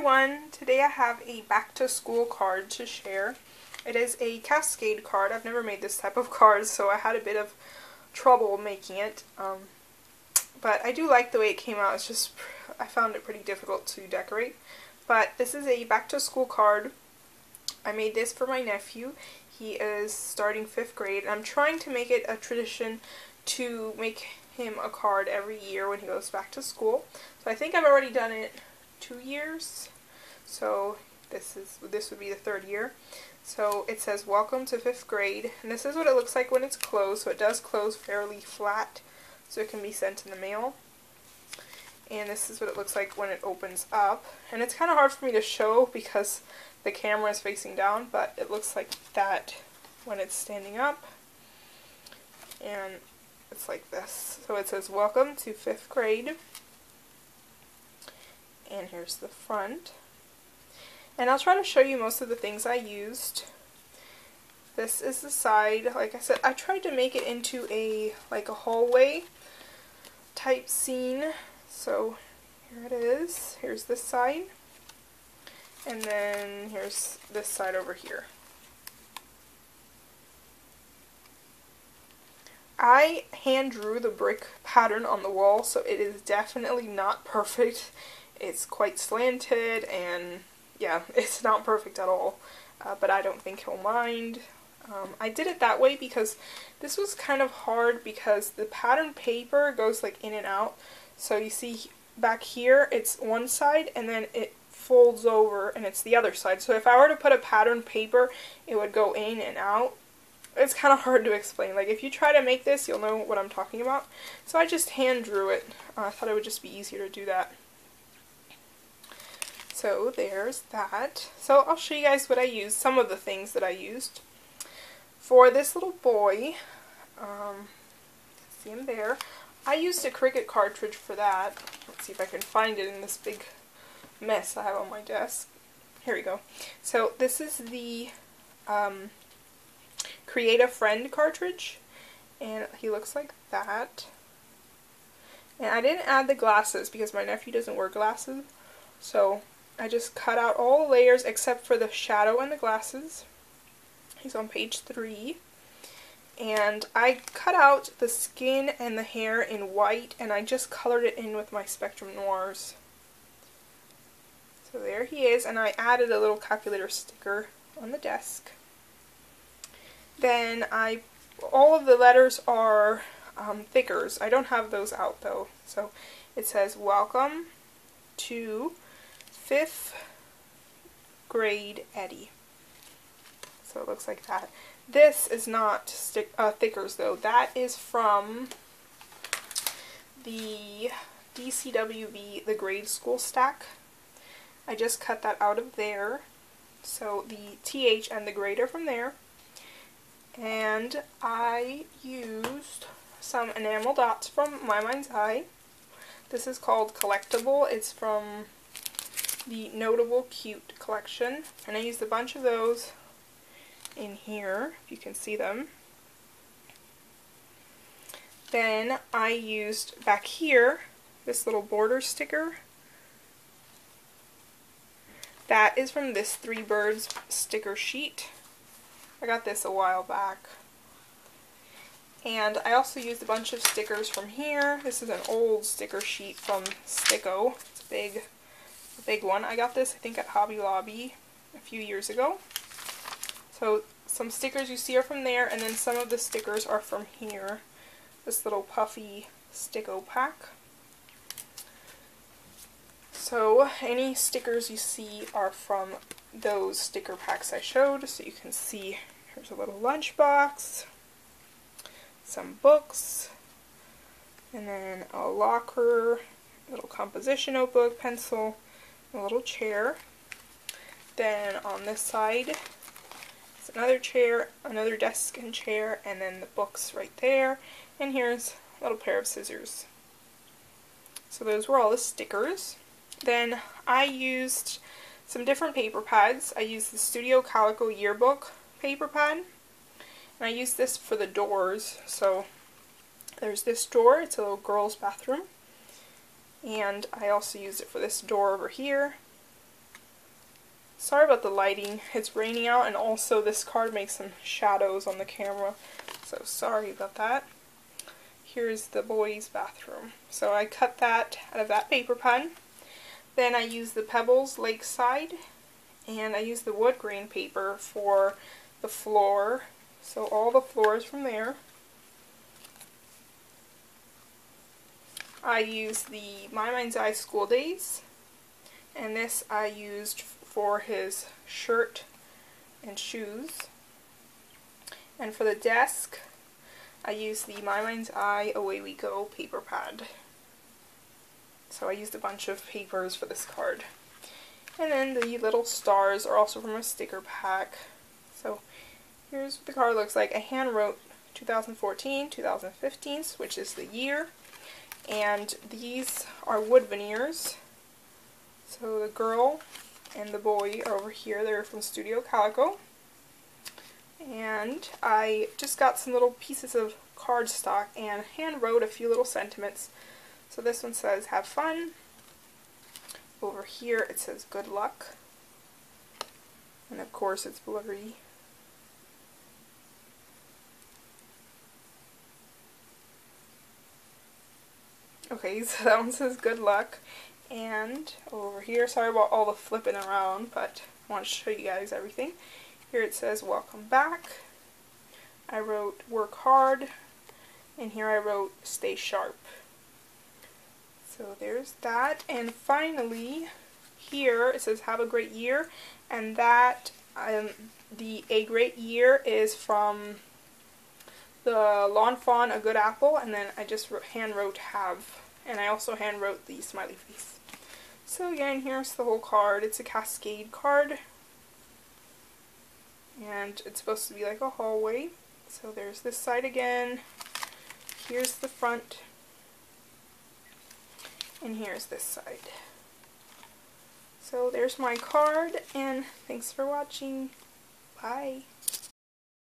everyone! Today I have a back to school card to share. It is a Cascade card. I've never made this type of card, so I had a bit of trouble making it. But I do like the way it came out. It's just, I found it pretty difficult to decorate. But this is a back to school card. I made this for my nephew. He is starting 5th grade, and I'm trying to make it a tradition to make him a card every year when he goes back to school. So I think I've already done it 2 years. So this would be the 3rd year. So it says welcome to 5th grade, and this is what it looks like when it's closed. So it does close fairly flat, so it can be sent in the mail. And this is what it looks like when it opens up. And it's kind of hard for me to show because the camera is facing down, but it looks like that when it's standing up. And it's like this. So it says welcome to 5th grade. And here's the front. And I'll try to show you most of the things I used. This is the side. Like I said, I tried to make it into a hallway type scene. So here it is. Here's this side. And then here's this side over here. I hand drew the brick pattern on the wall, so it is definitely not perfect. It's quite slanted, and yeah, it's not perfect at all, but I don't think he'll mind. I did it that way because this was kind of hard because the pattern paper goes like in and out. So you see back here, it's one side, and then it folds over and it's the other side. So if I were to put a pattern paper, it would go in and out. It's kind of hard to explain. Like if you try to make this, you'll know what I'm talking about. So I just hand drew it. I thought it would just be easier to do that. So there's that. So I'll show you guys what I used, some of the things that I used. For this little boy, see him there, I used a Cricut cartridge for that. Let's see if I can find it in this big mess I have on my desk. Here we go. So this is the Create a Friend cartridge, and he looks like that. And I didn't add the glasses because my nephew doesn't wear glasses, so I just cut out all the layers except for the shadow and the glasses. He's on page 3. And I cut out the skin and the hair in white, and I just colored it in with my Spectrum Noirs. So there he is, and I added a little calculator sticker on the desk. Then all of the letters are thickers. I don't have those out though. So it says welcome to 5th grade Eddie. So it looks like that. This is not thickers though. That is from the DCWB, the grade school stack. I just cut that out of there. So the TH and the grade are from there. And I used some enamel dots from My Mind's Eye. This is called Collectible. It's from the Notable Cute collection. And I used a bunch of those in here, if you can see them. Then I used back here this little border sticker. That is from this 3 Birds sticker sheet. I got this a while back. And I also used a bunch of stickers from here. This is an old sticker sheet from Sticko. It's a big one. I got this, I think, at Hobby Lobby a few years ago. So some stickers you see are from there, and then some of the stickers are from here. This little puffy Sticko pack. So any stickers you see are from those sticker packs I showed. So you can see here's a little lunchbox, some books, and then a locker, little composition notebook, pencil, a little chair. Then on this side is another chair, another desk and chair, and then the books right there. And here's a little pair of scissors. So those were all the stickers. Then I used some different paper pads. I used the Studio Calico Yearbook paper pad, and I used this for the doors. So there's this door, it's a little girl's bathroom, and I also used it for this door over here, Sorry about the lighting. It's raining out, and also this card makes some shadows on the camera. So sorry about that. Here's the boys' bathroom. So I cut that out of that paper pen. Then I used the Pebbles Lakeside, and I used the wood grain paper for the floor. So all the floors from there. I used the My Mind's Eye School Days, and this I used for his shirt and shoes. And for the desk, I used the My Mind's Eye Away We Go paper pad. So I used a bunch of papers for this card. And then the little stars are also from a sticker pack. So here's what the card looks like. I hand wrote 2014, 2015, which is the year. And these are wood veneers. So the girl and the boy are over here. They're from Studio Calico. And I just got some little pieces of cardstock and hand wrote a few little sentiments. So this one says, have fun. Over here it says, good luck. And of course it's blurry. Okay, so that one says good luck. And over here, sorry about all the flipping around, but I want to show you guys everything. Here it says welcome back. I wrote work hard. And here I wrote stay sharp. So there's that. And finally, here it says have a great year. And that, the a great year is from the Lawn Fawn, a good apple, and then I just hand wrote have, and I also hand wrote the smiley face. So again, here's the whole card. It's a Cascade card, and it's supposed to be like a hallway. So there's this side again, here's the front, and here's this side. So there's my card, and thanks for watching. Bye.